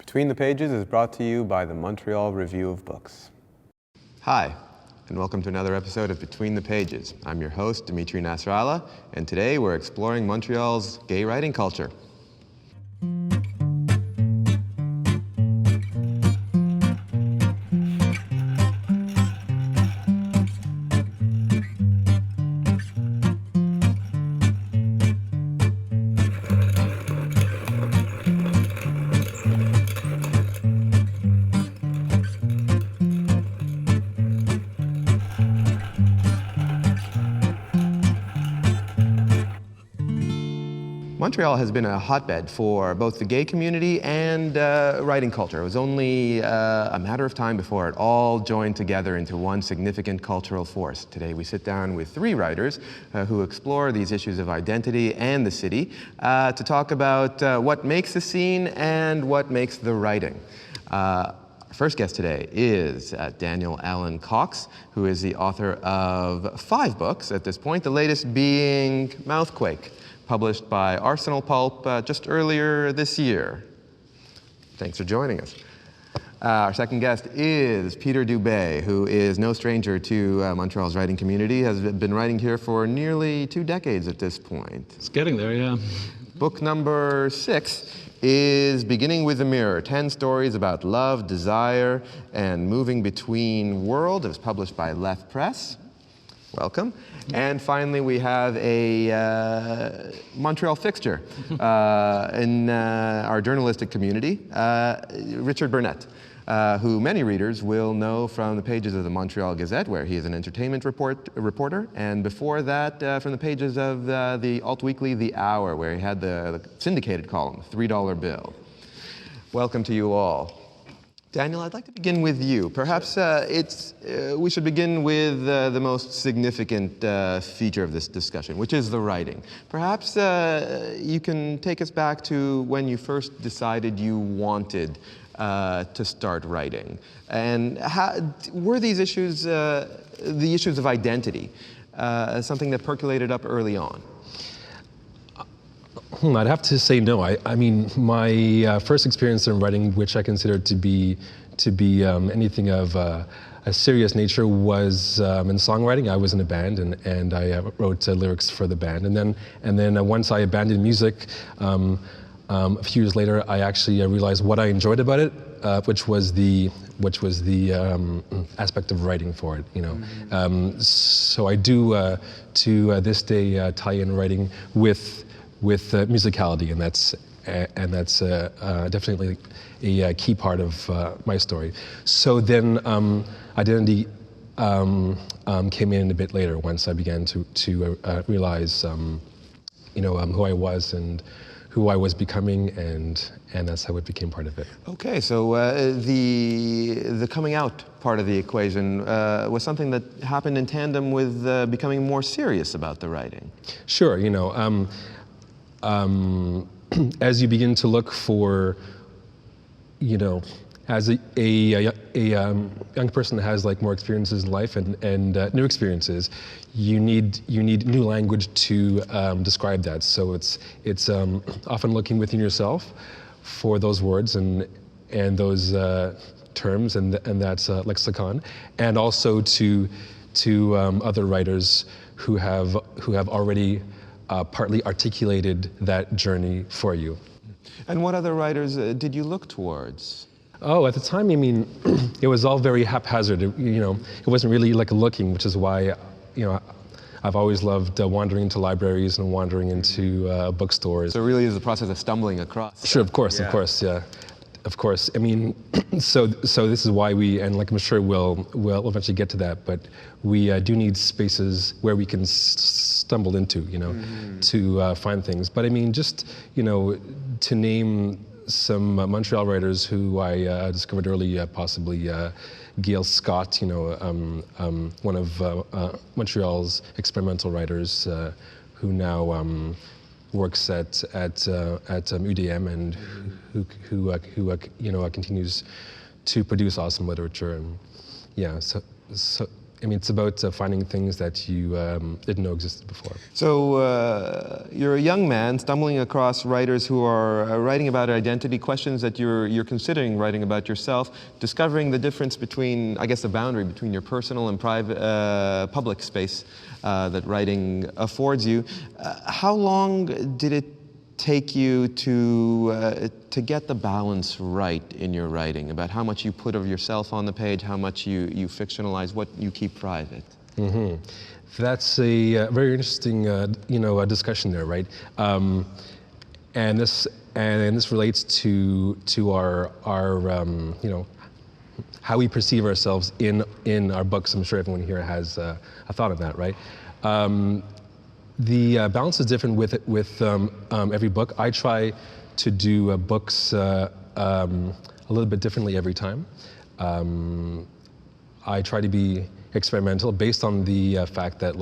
Between the Pages is brought to you by the Montreal Review of Books. Hi, and welcome to another episode of Between the Pages. I'm your host, Dimitri Nasrallah, and today we're exploring Montreal's gay writing culture. Montreal has been a hotbed for both the gay community and writing culture. It was only a matter of time before it all joined together into one significant cultural force. Today we sit down with three writers who explore these issues of identity and the city to talk about what makes the scene and what makes the writing. Our first guest today is Daniel Allen Cox, who is the author of 5 books at this point, the latest being Mouthquake, published by Arsenal Pulp just earlier this year. Thanks for joining us. Our second guest is Peter Dubé, who is no stranger to Montreal's writing community, has been writing here for nearly 2 decades at this point. It's getting there, yeah. Book number 6 is Beginning with the Mirror, 10 stories about love, desire, and moving between worlds. It was published by Left Press. Welcome. And finally, we have a Montreal fixture in our journalistic community, Richard Burnett, who many readers will know from the pages of the Montreal Gazette, where he is an entertainment reporter, and before that, from the pages of the alt weekly The Hour, where he had the syndicated column, $3 Bill. Welcome to you all. Daniel, I'd like to begin with you. Perhaps we should begin with the most significant feature of this discussion, which is the writing. Perhaps you can take us back to when you first decided you wanted to start writing. And were these issues, the issues of identity, something that percolated up early on? I'd have to say no. I mean, my first experience in writing, which I consider to be anything of a serious nature, was in songwriting. I was in a band, and I wrote lyrics for the band. And then once I abandoned music, a few years later, I actually realized what I enjoyed about it, which was the aspect of writing for it. You know, so I do to this day tie in writing with musicality, and that's definitely a key part of my story. So then identity came in a bit later, once I began to realize who I was and who I was becoming, and that's how it became part of it. Okay, so the coming out part of the equation was something that happened in tandem with becoming more serious about the writing. Sure, you know. As you begin to look for, as a young person that has like more experiences in life and new experiences, you need new language to describe that. So it's often looking within yourself for those words and those terms and that's lexicon, and also to other writers who have already partly articulated that journey for you. And what other writers did you look towards? Oh, at the time, I mean, it was all very haphazard. It wasn't really like looking, which is why, I've always loved wandering into libraries and wandering into bookstores. So it really is the process of stumbling across. Sure, of course, yeah. Of course. I mean, so this is why we, and like I'm sure we'll eventually get to that, but we do need spaces where we can stumble into, to find things. But I mean, just, to name some Montreal writers who I discovered early, possibly Gail Scott, one of Montreal's experimental writers who now works at UDM and who continues to produce awesome literature, and yeah, so I mean, it's about finding things that you didn't know existed before. So you're a young man stumbling across writers who are writing about identity, questions that you're considering writing about yourself, discovering the difference between, I guess, the boundary between your personal and private, public space that writing affords you. How long did it take you to get the balance right in your writing, about how much you put of yourself on the page, how much you fictionalize, what you keep private? Mm-hmm. That's a very interesting, discussion there, right? And this relates to our how we perceive ourselves in our books. I'm sure everyone here has a thought on that, right? The balance is different with every book. I try to do books a little bit differently every time. I try to be experimental based on the fact that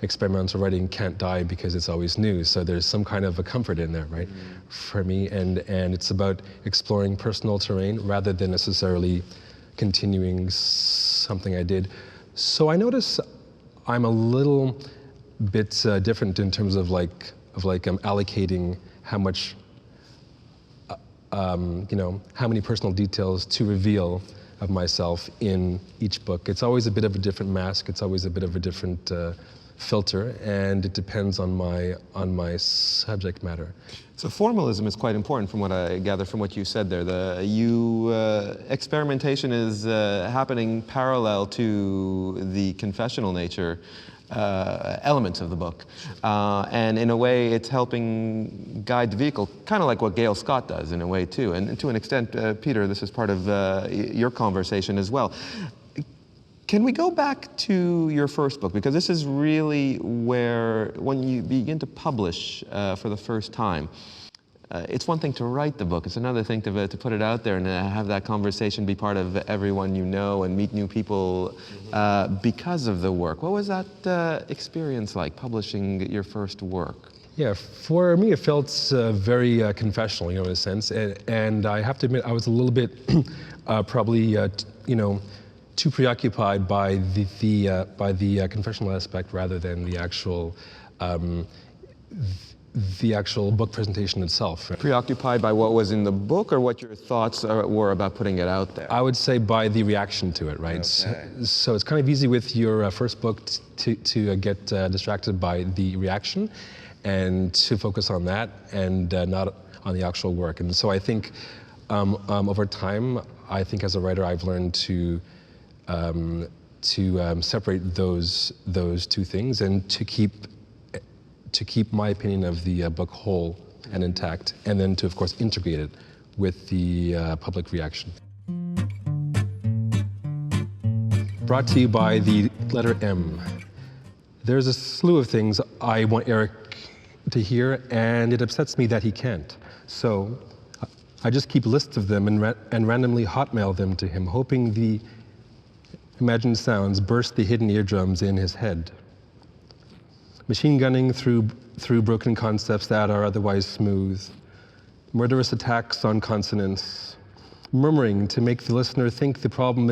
experimental writing can't die because it's always new. So there's some kind of a comfort in there, right, for me. And it's about exploring personal terrain rather than necessarily continuing something I did. So I notice I'm a little bit different in terms of allocating how much, how many personal details to reveal of myself in each book. It's always a bit of a different mask. It's always a bit of a different filter, and it depends on my subject matter. So formalism is quite important, from what I gather from what you said there. Experimentation is happening parallel to the confessional nature elements of the book. And in a way, it's helping guide the vehicle, kind of like what Gail Scott does in a way too. And to an extent, Peter, this is part of your conversation as well. Can we go back to your first book? Because this is really where, when you begin to publish for the first time, it's one thing to write the book. It's another thing to put it out there and have that conversation be part of everyone you know and meet new people because of the work. What was that experience like, publishing your first work? Yeah, for me it felt very confessional, in a sense. And I have to admit, I was a little bit probably, too preoccupied by the confessional aspect rather than the actual book presentation itself. Preoccupied by what was in the book, or what your thoughts were about putting it out there? I would say by the reaction to it, right? Okay. So it's kind of easy with your first book to get distracted by the reaction and to focus on that and not on the actual work. And so I think over time, I think as a writer, I've learned to separate those two things and to keep my opinion of the book whole and intact, and then to, of course, integrate it with the public reaction. Brought to you by the letter M. There's a slew of things I want Eric to hear, and it upsets me that he can't. So I just keep lists of them and randomly hotmail them to him, hoping the imagined sounds burst the hidden eardrums in his head. Machine gunning through broken concepts that are otherwise smooth. Murderous attacks on consonants. Murmuring to make the listener think the problem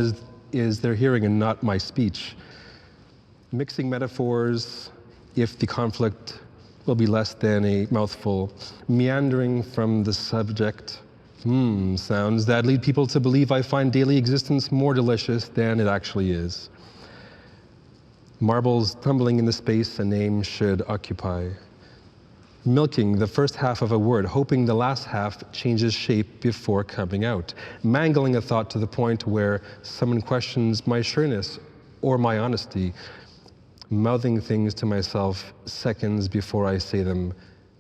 is their hearing and not my speech. Mixing metaphors if the conflict will be less than a mouthful. Meandering from the subject. Sounds that lead people to believe I find daily existence more delicious than it actually is. Marbles tumbling in the space a name should occupy. Milking the first half of a word, hoping the last half changes shape before coming out. Mangling a thought to the point where someone questions my sureness or my honesty. Mouthing things to myself seconds before I say them.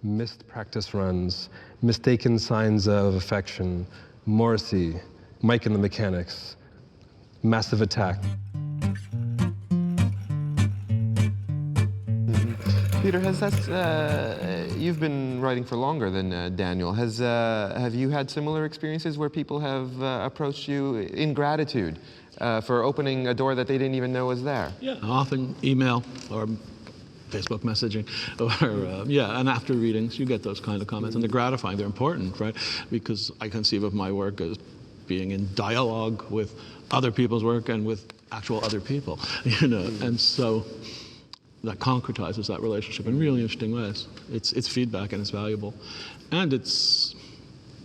Missed practice runs. Mistaken signs of affection. Morrissey. Mike and the Mechanics. Massive Attack. Peter, you've been writing for longer than Daniel. Have you had similar experiences where people have approached you in gratitude for opening a door that they didn't even know was there? Yeah, often email or Facebook messaging, or and after readings, you get those kind of comments, and they're gratifying, they're important, right? Because I conceive of my work as being in dialogue with other people's work and with actual other people, you know, and so that concretizes that relationship in really interesting ways. It's feedback and it's valuable, and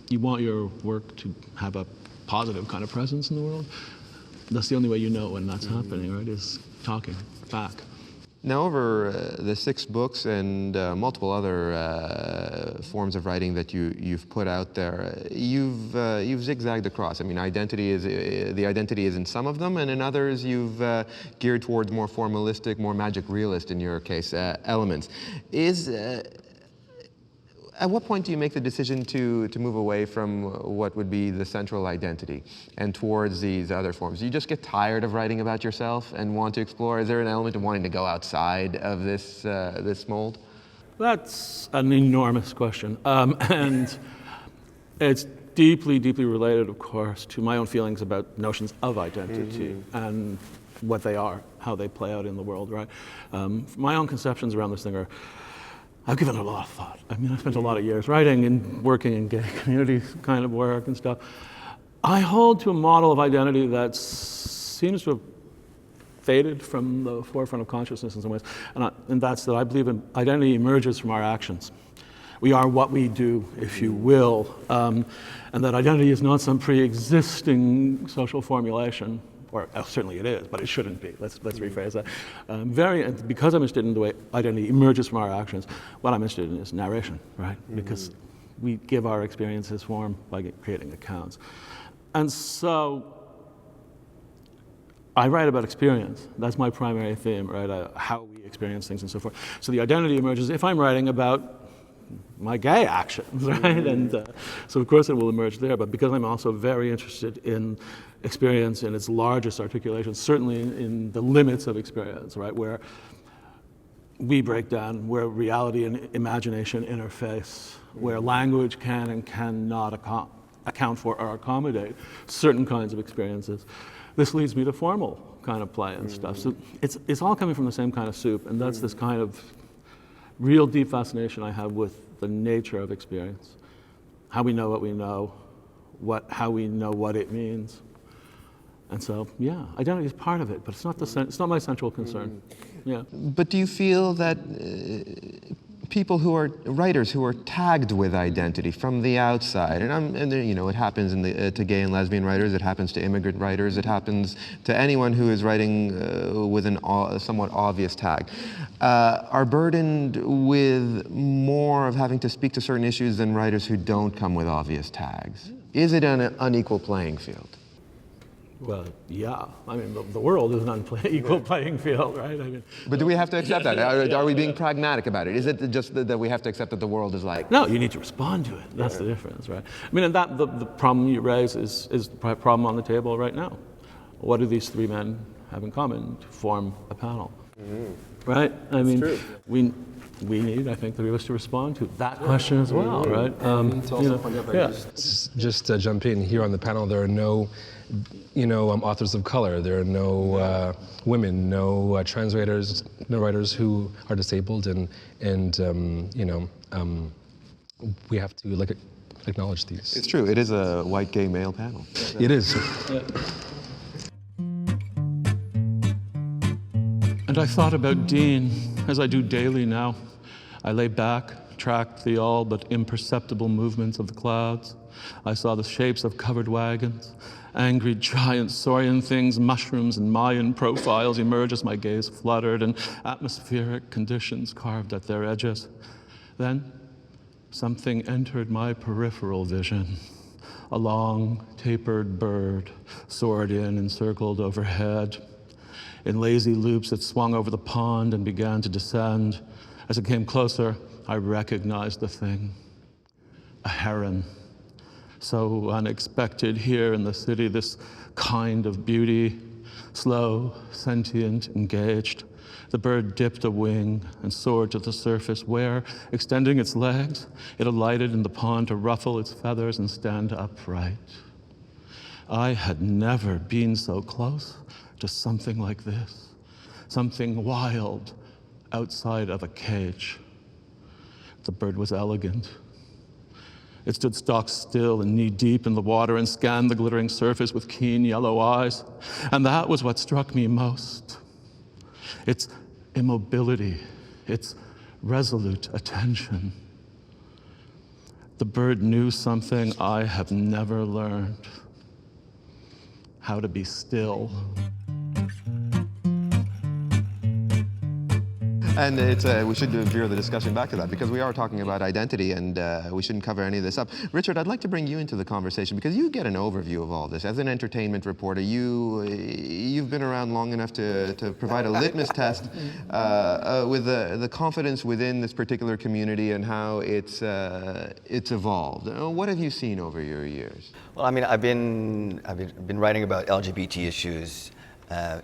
you want your work to have a positive kind of presence in the world. That's the only way you know when that's happening, right? Is talking back. Now, over the 6 books and multiple other forms of writing that you've put out there, you've zigzagged across. I mean, the identity is in some of them, and in others you've geared towards more formalistic, more magic realist, in your case, elements. At what point do you make the decision to move away from what would be the central identity and towards these other forms? Do you just get tired of writing about yourself and want to explore? Is there an element of wanting to go outside of this mold? That's an enormous question. And it's deeply, deeply related, of course, to my own feelings about notions of identity and what they are, how they play out in the world, right? My own conceptions around this thing are, I've given it a lot of thought. I mean, I spent a lot of years writing and working in gay community kind of work and stuff. I hold to a model of identity that seems to have faded from the forefront of consciousness in some ways, and that's that I believe identity emerges from our actions. We are what we do, if you will, and that identity is not some pre-existing social formulation. Or certainly it is, but it shouldn't be. Let's rephrase that. Because I'm interested in the way identity emerges from our actions, what I'm interested in is narration, right? Because we give our experiences form by creating accounts. And so I write about experience. That's my primary theme, right? How we experience things and so forth. So the identity emerges if I'm writing about my gay actions, right? And so of course it will emerge there, but because I'm also very interested in experience in its largest articulation, certainly in the limits of experience, right? Where we break down, where reality and imagination interface, where language can and cannot account for or accommodate certain kinds of experiences. This leads me to formal kind of play and stuff. So it's all coming from the same kind of soup, and that's this kind of real deep fascination I have with the nature of experience, how we know what we know, how we know what it means. And so, yeah, identity is part of it, but it's not my central concern. Yeah. But do you feel that people writers who are tagged with identity from the outside, it happens to gay and lesbian writers, it happens to immigrant writers, it happens to anyone who is writing with a somewhat obvious tag, are burdened with more of having to speak to certain issues than writers who don't come with obvious tags? Is it an unequal playing field? Well, yeah. I mean, the world is an unequal playing field, right? I mean, but do we have to accept that? Are we being pragmatic about it? Is it just that we have to accept that the world is like? No, you need to respond to it. That's the difference, right? I mean, and the problem you raise is the problem on the table right now. What do these 3 men have in common to form a panel? Right? I mean, we need, I think, the 3 of us to respond to that question as well, right? Just to jump in, here on the panel, there are no authors of color. There are no women, no trans writers, no writers who are disabled, and we have to acknowledge these. It's true. It is a white gay male panel. It is. And I thought about Dean, as I do daily now. I lay back, tracked the all but imperceptible movements of the clouds. I saw the shapes of covered wagons, angry giant saurian things, mushrooms and Mayan profiles emerge as my gaze fluttered, and atmospheric conditions carved at their edges. Then something entered my peripheral vision. A long, tapered bird soared in and circled overhead. In lazy loops, it swung over the pond and began to descend. As it came closer, I recognized the thing. A heron. So unexpected here in the city, this kind of beauty, slow, sentient, engaged. The bird dipped a wing and soared to the surface where, extending its legs, it alighted in the pond to ruffle its feathers and stand upright. I had never been so close to something like this, something wild outside of a cage. The bird was elegant. It stood stock still and knee-deep in the water and scanned the glittering surface with keen yellow eyes. And that was what struck me most. Its immobility, its resolute attention. The bird knew something I have never learned: how to be still. And we should veer the discussion back to that, because we are talking about identity, and we shouldn't cover any of this up. Richard, I'd like to bring you into the conversation, because you get an overview of all this. As an entertainment reporter, you've been around long enough to provide a litmus test with the confidence within this particular community and how it's evolved. What have you seen over your years? Well, I mean, I've been writing about LGBT issues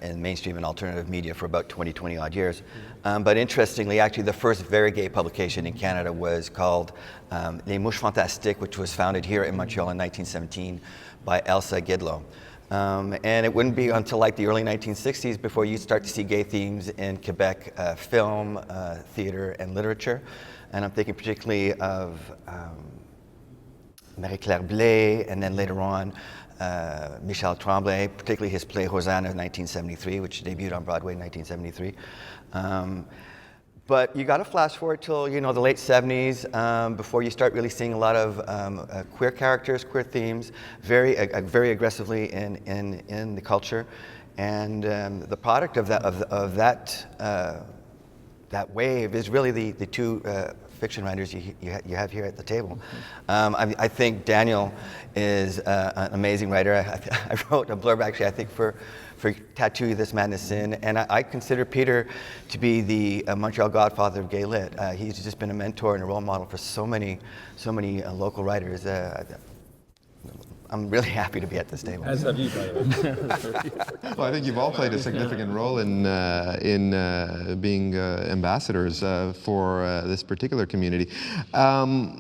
in mainstream and alternative media for about 20 odd years. But interestingly, actually, the first very gay publication in Canada was called Les Mouches Fantastiques, which was founded here in Montreal in 1917 by Elsa Gidlow. And it wouldn't be until like the early 1960s before you start to see gay themes in Quebec film, theater, and literature. And I'm thinking particularly of Marie-Claire Blais, and then later on, Michel Tremblay, particularly his play Hosanna in 1973, which debuted on Broadway in 1973. But you got to flash forward till the late 70s before you start really seeing a lot of queer characters, queer themes, very aggressively in the culture, and the product of that wave is really the two fiction writers you have here at the table. I think Daniel is an amazing writer. I wrote a blurb, actually, I think for Tattoo This Madness In, and I consider Peter to be the Montreal godfather of gay lit. He's just been a mentor and a role model for so many local writers. I'm really happy to be at this table. As have you, by the way. Well, I think you've all played a significant role in being ambassadors for this particular community. Does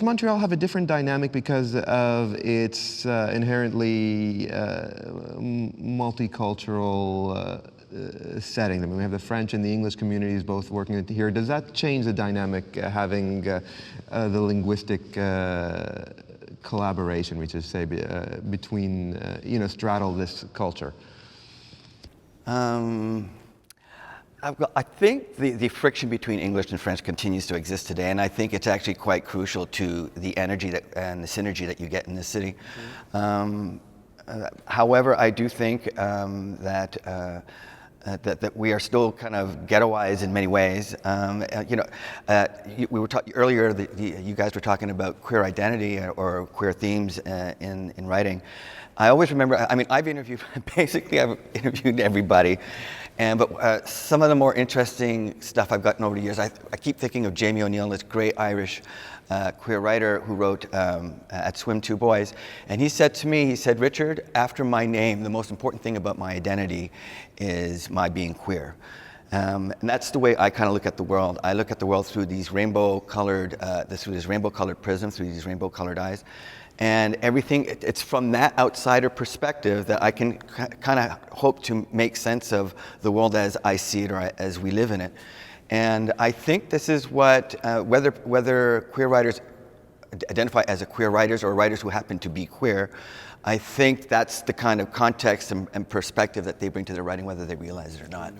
Montreal have a different dynamic because of its inherently multicultural setting? I mean, we have the French and the English communities both working here. Does that change the dynamic, having the linguistic collaboration, we should say, between, straddle this culture? I think the friction between English and French continues to exist today, and I think it's actually quite crucial to the energy and the synergy that you get in the city. However, I do think that we are still kind of ghettoized in many ways. We were talking earlier. You guys were talking about queer identity or queer themes in writing. I always remember. I mean, I've interviewed everybody, but some of the more interesting stuff I've gotten over the years. I keep thinking of Jamie O'Neill, this great Irish queer writer who wrote At Swim Two Boys, and he said to me, Richard, after my name, the most important thing about my identity is my being queer. And that's the way I kind of look at the world. I look at the world through these rainbow-colored, prism, through these rainbow-colored eyes. And everything, it's from that outsider perspective that I can kind of hope to make sense of the world as I see it or as we live in it. And I think this is what, whether queer writers identify as queer writers or writers who happen to be queer, I think that's the kind of context and perspective that they bring to their writing, whether they realize it or not.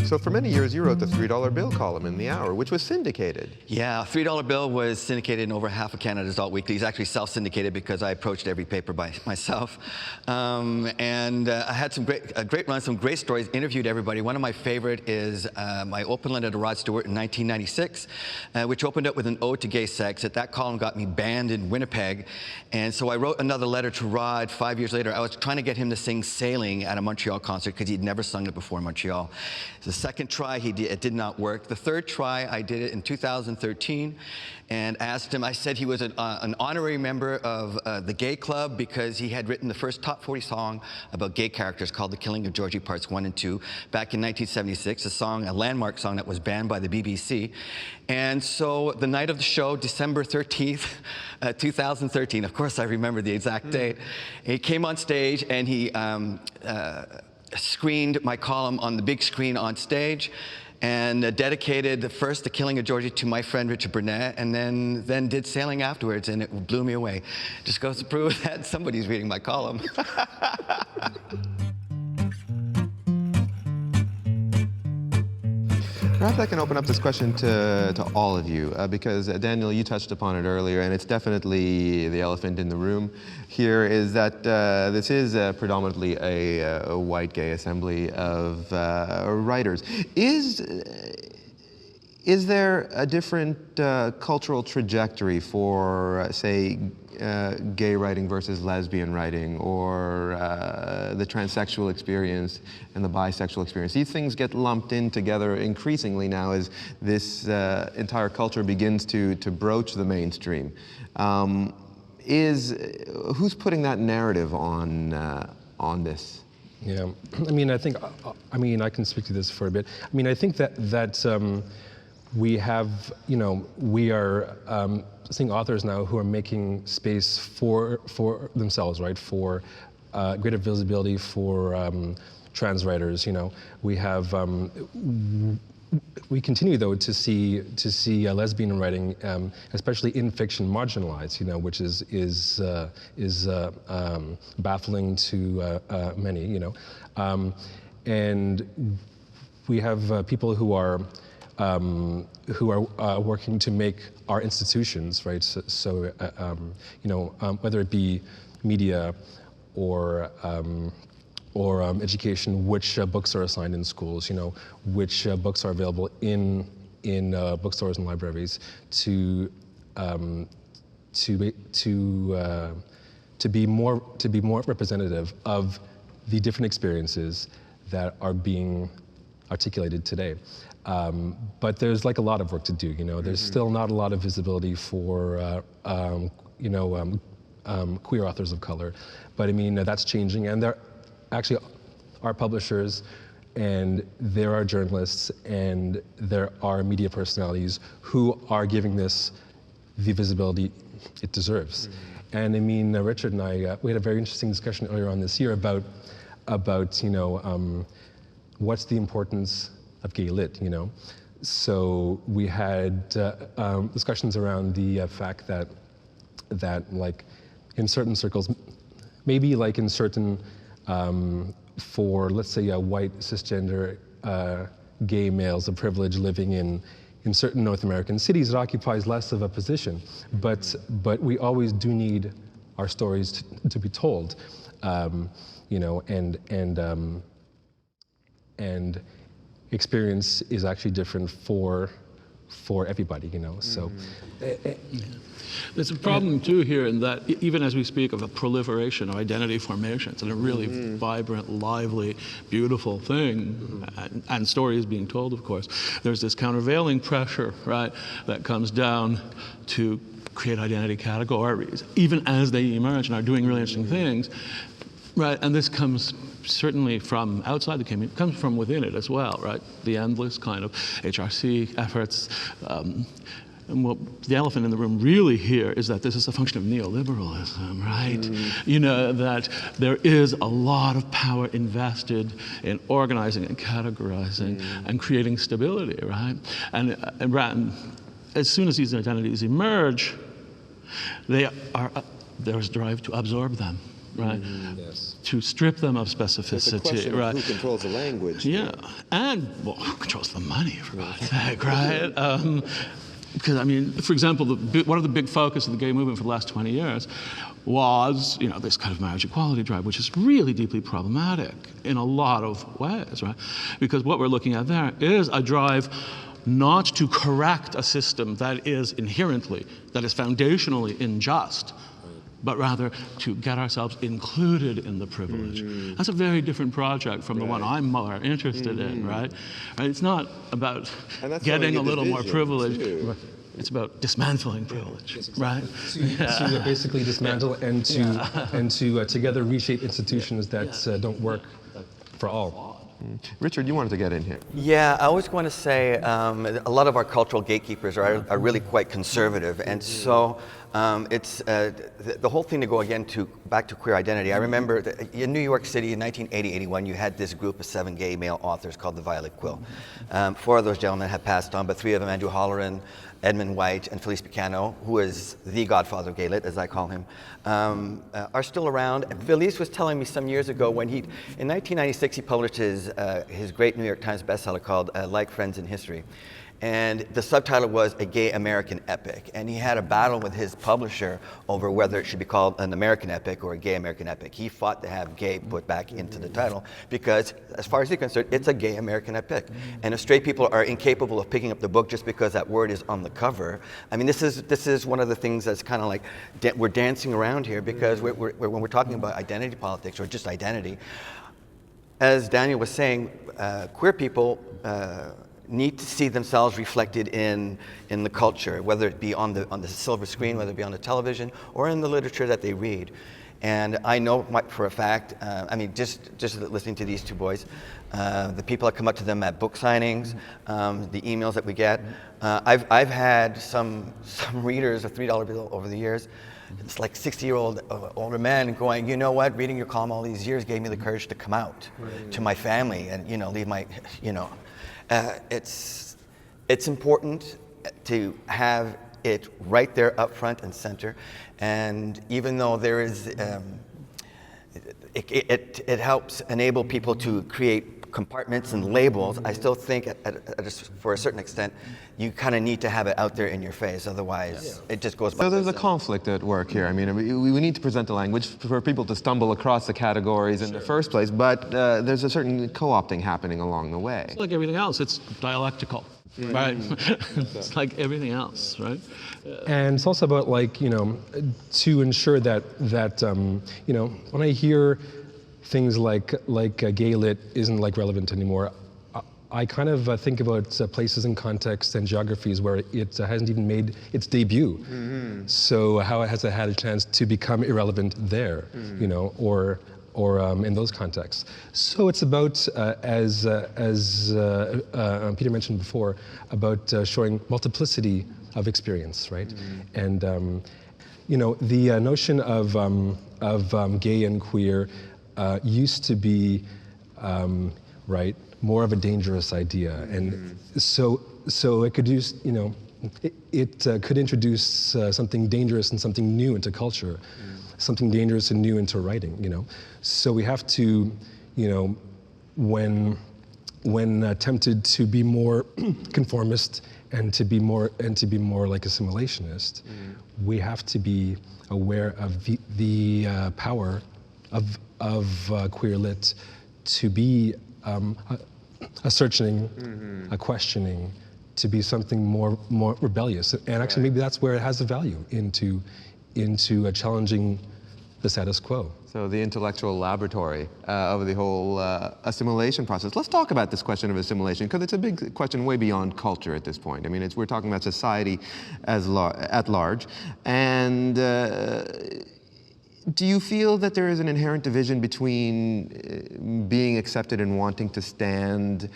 So for many years, you wrote the $3 bill column in The Hour, which was syndicated. Yeah, $3 bill was syndicated in over half of Canada's alt weeklies. Actually self-syndicated because I approached every paper by myself. And I had a great run, some great stories, interviewed everybody. One of my favorite is my open letter to Rod Stewart in 1996, which opened up with an ode to gay sex. That column got me banned in Winnipeg. And so I wrote another letter to Rod 5 years later. I was trying to get him to sing Sailing at a Montreal concert because he'd never sung it before in Montreal. The second try, it did not work. The third try, I did it in 2013 and asked him, I said he was an honorary member of the Gay Club because he had written the first top 40 song about gay characters called The Killing of Georgie Parts 1 and 2 back in 1976, a landmark song that was banned by the BBC. And so the night of the show, December 13th, 2013, of course I remember the exact date, he came on stage and he screened my column on the big screen on stage, and dedicated first the killing of Georgie to my friend Richard Burnett, and then did sailing afterwards, and it blew me away. Just goes to prove that somebody's reading my column. Perhaps I can open up this question to all of you, because Daniel, you touched upon it earlier, and it's definitely the elephant in the room here, is that this is predominantly a white gay assembly of writers. Is there a different cultural trajectory for, say, gay writing versus lesbian writing, or the transsexual experience and the bisexual experience? These things get lumped in together increasingly now as this entire culture begins to broach the mainstream. Who's putting that narrative on this? Yeah, I mean, I can speak to this for a bit. I mean, I think that we have, we are seeing authors now who are making space for themselves, right? For greater visibility for trans writers. We have, we continue though to see lesbian writing, especially in fiction, marginalized. Which is baffling to many. And we have people who are working to make our institutions, right? So whether it be media or education, which books are assigned in schools, which books are available in bookstores and libraries, to be more representative of the different experiences that are being articulated today. But there's like a lot of work to do. There's still not a lot of visibility for queer authors of color. But I mean, that's changing, and there actually are publishers, and there are journalists, and there are media personalities who are giving this the visibility it deserves. And I mean, Richard and I, we had a very interesting discussion earlier on this year about what's the importance of gay lit, So we had discussions around the fact that like in certain circles, maybe like in certain, for let's say white cisgender gay males of privilege living in certain North American cities, it occupies less of a position. But we always do need our stories to be told, and experience is actually different for everybody, So. There's a problem too here in that even as we speak of a proliferation of identity formations and a really vibrant, lively, beautiful thing, and stories being told, of course, there's this countervailing pressure, right, that comes down to create identity categories, even as they emerge and are doing really interesting things, right? And this comes certainly from outside the community, comes from within it as well, right? The endless kind of HRC efforts. And what the elephant in the room really here is that this is a function of neoliberalism, right? That there is a lot of power invested in organizing and categorizing and creating stability, right? And as soon as these identities emerge, there's a drive to absorb them, right? Yes. To strip them of specificity, it's a question right? Of who controls the language? Yeah, and who controls the money, for God's sake, right? Because I mean, for example, one of the big focus of the gay movement for the last 20 years was, this kind of marriage equality drive, which is really deeply problematic in a lot of ways, right? Because what we're looking at there is a drive not to correct a system that is foundationally unjust, but rather to get ourselves included in the privilege. That's a very different project from the one I'm more interested in, right? It's not about getting a little more privilege. It's about dismantling privilege, right? To basically dismantle and to together reshape institutions that don't work for all. Richard, you wanted to get in here. Yeah, I was going to say a lot of our cultural gatekeepers are really quite conservative, and so it's the whole thing to go again back to queer identity. I remember in New York City in 1980-81, you had this group of 7 gay male authors called the Violet Quill. 4 of those gentlemen have passed on, but 3 of them, Andrew Holleran, Edmund White, and Felice Picano, who is the godfather of gay lit, as I call him, are still around. Felice was telling me some years ago when in 1996, he published his great New York Times bestseller called Like Friends in History. And the subtitle was A Gay American Epic. And he had a battle with his publisher over whether it should be called an American epic or a gay American epic. He fought to have gay put back into the title because, as far as he's concerned, it's a gay American epic. And if straight people are incapable of picking up the book just because that word is on the cover, I mean, this is one of the things that's kind of like we're dancing around here because when we're talking about identity politics or just identity, as Daniel was saying, queer people need to see themselves reflected in the culture, whether it be on the silver screen, whether it be on the television, or in the literature that they read. And I know for a fact, I mean, just listening to these 2 boys, the people that come up to them at book signings, the emails that we get. I've had some readers, a $3 bill over the years. It's like 60-year-old older men going, you know what, reading your column all these years gave me the courage to come out to my family and, leave my, it's important to have it right there up front and center, and even though there is, it helps enable people to create compartments and labels, I still think for a certain extent, you kind of need to have it out there in your face, otherwise it just goes by. So there's a conflict at work here. I mean, we need to present the language for people to stumble across the categories in the first place, but there's a certain co-opting happening along the way. It's like everything else, it's dialectical, right? It's like everything else, right? And it's also about to ensure that when I hear things like gay lit isn't relevant anymore, I kind of think about places and contexts and geographies where it hasn't even made its debut. Mm-hmm. So how has it had a chance to become irrelevant there, or in those contexts? So it's about, as Peter mentioned before, about showing multiplicity of experience, right? Mm-hmm. And the notion of gay and queer used to be more of a dangerous idea, and so it could use it could introduce something dangerous and something new into culture, something dangerous and new into writing. So we have to, when tempted to be more conformist and to be more like assimilationist, we have to be aware of the power of queer lit to be a searching, a questioning, to be something more rebellious, and actually maybe that's where it has a value into challenging the status quo. So the intellectual laboratory of the whole assimilation process. Let's talk about this question of assimilation, because it's a big question way beyond culture at this point. I mean, we're talking about society at large, and do you feel that there is an inherent division between being accepted and wanting to stand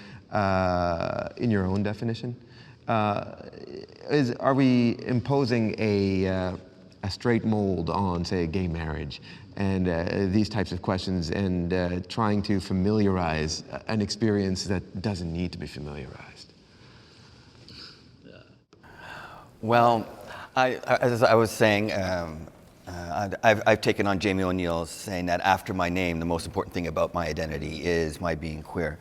in your own definition? Are we imposing a straight mold on, say, gay marriage and these types of questions, and trying to familiarize an experience that doesn't need to be familiarized? Well, as I was saying, I've taken on Jamie O'Neill's saying that after my name, the most important thing about my identity is my being queer.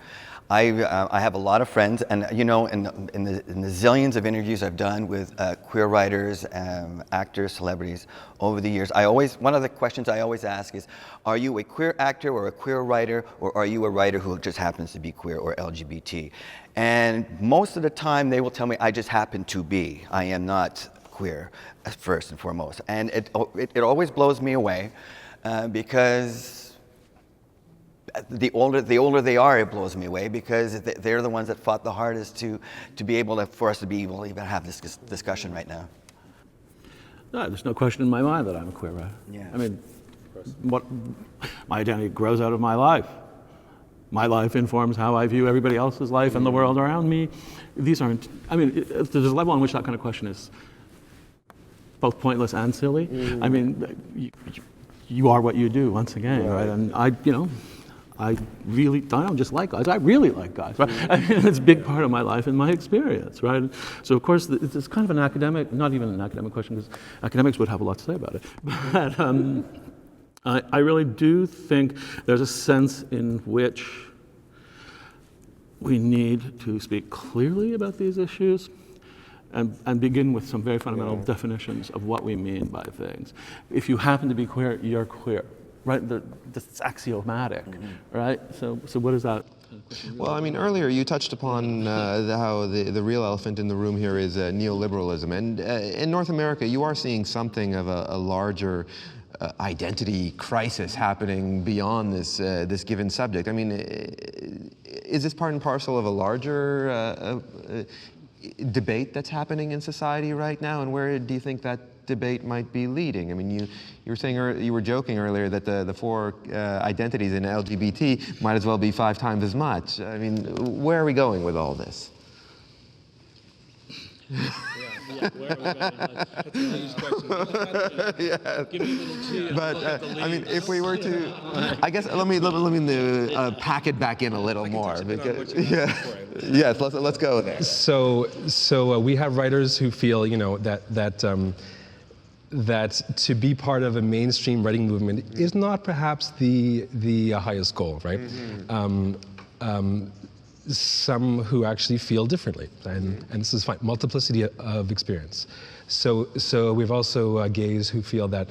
I have a lot of friends, and in the zillions of interviews I've done with queer writers, actors, celebrities over the years, one of the questions I always ask is, are you a queer actor or a queer writer, or are you a writer who just happens to be queer or LGBT? And most of the time they will tell me I just happen to be. I am not queer, first and foremost. And it always blows me away because the older they are, it blows me away, because they're the ones that fought the hardest to be able for us to be able to even have this discussion right now. No, there's no question in my mind that I'm a queer writer. Yeah. I mean, my identity grows out of my life. my life informs how I view everybody else's life and the world around me. These aren't, I mean, there's a level on which that kind of question is both pointless and silly. I mean, you are what you do, once again, right? And I don't just like guys, I really like guys, right? I mean, it's a big part of my life and my experience, right? So of course, it's kind of an academic, not even an academic question, because academics would have a lot to say about it. But I really do think there's a sense in which we need to speak clearly about these issues and begin with some very fundamental definitions of what we mean by things. If you happen to be queer, you're queer, right? That's axiomatic, right? So what is that? Well, I mean, earlier you touched upon how the real elephant in the room here is neoliberalism. And in North America, you are seeing something of a larger identity crisis happening beyond this given subject. I mean, is this part and parcel of a larger debate that's happening in society right now? And where do you think that debate might be leading? I mean, you were saying, you were joking earlier that the four identities in LGBT might as well be 5 times as much. I mean, where are we going with all this? Where are we going? That's a huge question. Yeah. Give me a little tea. But I mean, if we were to, I guess let me pack it back in a little more. Because, yes, let's go there. So we have writers who feel, you know, that to be part of a mainstream writing movement is not perhaps the highest goal, right? Some who actually feel differently, and this is fine. Multiplicity of experience. So we've also gays who feel that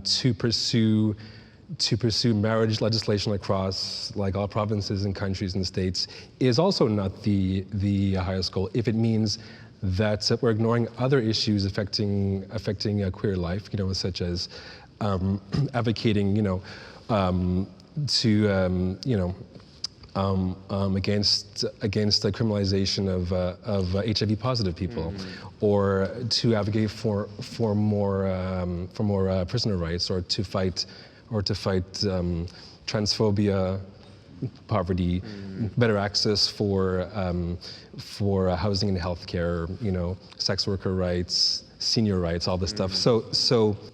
to pursue marriage legislation across like all provinces and countries and states is also not the highest goal if it means that we're ignoring other issues affecting queer life, you know, such as advocating, you know, against the criminalization of HIV positive people, or to advocate for more prisoner rights, or to fight transphobia, poverty, better access for housing and healthcare, you know, sex worker rights, senior rights, all this stuff. So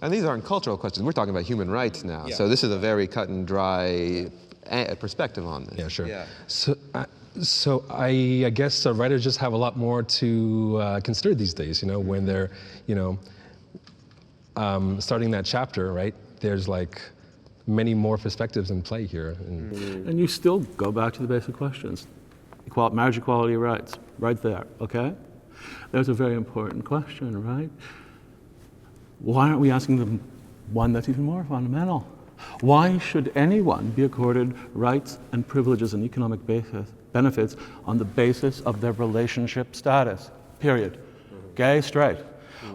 and these aren't cultural questions. We're talking about human rights now. Yeah. So this is a very cut and dry perspective on this. Yeah, sure. Yeah. So I guess writers just have a lot more to consider these days, you know, when they're, you know, starting that chapter, right? There's like many more perspectives in play here. And you still go back to the basic questions. Marriage equality rights, right there, okay? There's a very important question, right? Why aren't we asking them one that's even more fundamental? Why should anyone be accorded rights and privileges and economic benefits on the basis of their relationship status, period? Gay, straight.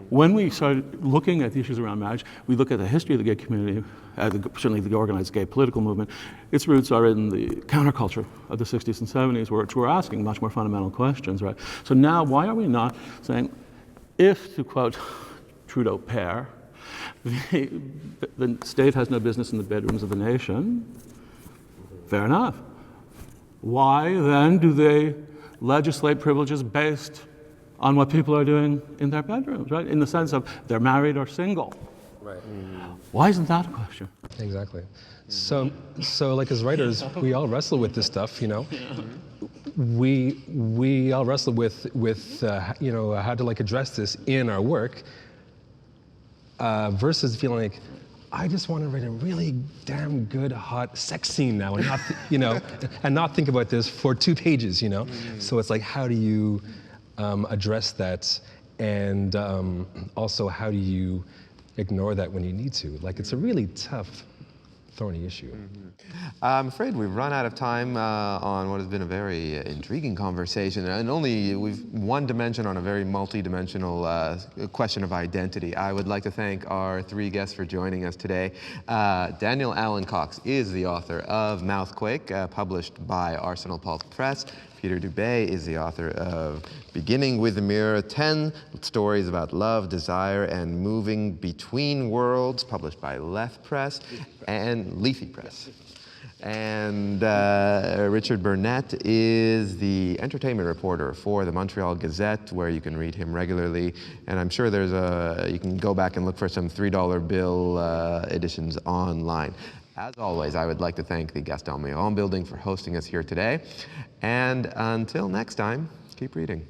When we started looking at the issues around marriage, we look at the history of the gay community, certainly the organized gay political movement. Its roots are in the counterculture of the 60s and 70s, which we're asking much more fundamental questions, right? So now, why are we not saying, if, to quote Trudeau père, the state has no business in the bedrooms of the nation, fair enough. Why then do they legislate privileges based on what people are doing in their bedrooms, right? In the sense of they're married or single. Right. Why isn't that a question? Exactly. So like as writers, we all wrestle with this stuff, you know. We all wrestle with you know, how to like address this in our work. Versus feeling like, I just want to write a really damn good, hot sex scene now, and not, you know, and not think about this for 2 pages, you know. So it's like, how do you address that, and also how do you ignore that when you need to? Like, it's a really tough, thorny issue. I'm afraid we've run out of time on what has been a very intriguing conversation, and we've one dimension on a very multi-dimensional question of identity. I would like to thank our 3 guests for joining us today. Daniel Allen Cox is the author of Mouthquake, published by Arsenal Pulp Press. Peter Dubé is the author of Beginning with the Mirror, 10 Stories About Love, Desire, and Moving Between Worlds, published by Leafy Press and Leafy Press. And Richard Burnett is the entertainment reporter for the Montreal Gazette, where you can read him regularly. And I'm sure you can go back and look for some $3 bill editions online. As always, I would like to thank the Gaston-Miron building for hosting us here today. And until next time, keep reading.